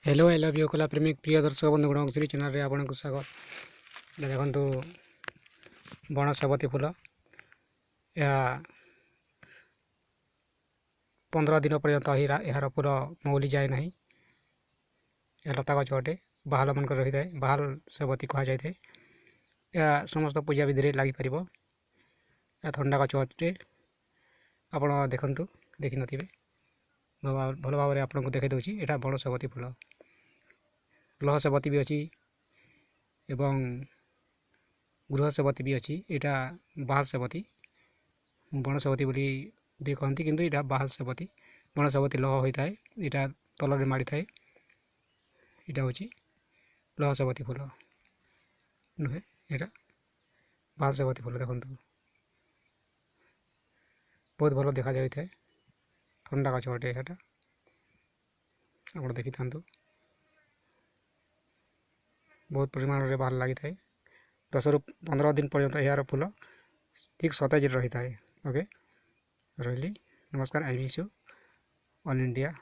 Hello I love you कला प्रेमिक प्रिय दर्शक बंधुगण श्री चैनल आपन को स्वागत। देखु बण सेवती फूल या 15 दिन पर्यंत यार फूल मौली जाए ना। यह लता गछ अटे बाहाल मन रही है। बाहाल सेवती कह जाए। यह समस्त पूजा विधि में लगिपर। यह थंडा गछ अटे आप देखु देखी नी भल भाव आपको देखी दूसरी। यहाँ बण सेवती फूल लह सेवती भी अच्छी एवं गृह सेवती भी अच्छी। यहाँ बाहाल सेवती बण सेवती बोली भी कहती किंतु यहाँ बाहाल सेवती बण सेवती लह होता है। यहाँ तल माड़ी थाए। यहाँ हूँ लह सेवती फूल नुहे। यहाँ बाहाल सेवती फूल देखु बहुत भल देखा जाए। थंडा गछ अटे यहाँ आप देखी था। बहुत परिमाण में बाहर लगी थाए। 10 ରୁ 15 दिन पर्यंत यार फूल ठीक सतेज रही था। ओके रही। नमस्कार। I miss you all India.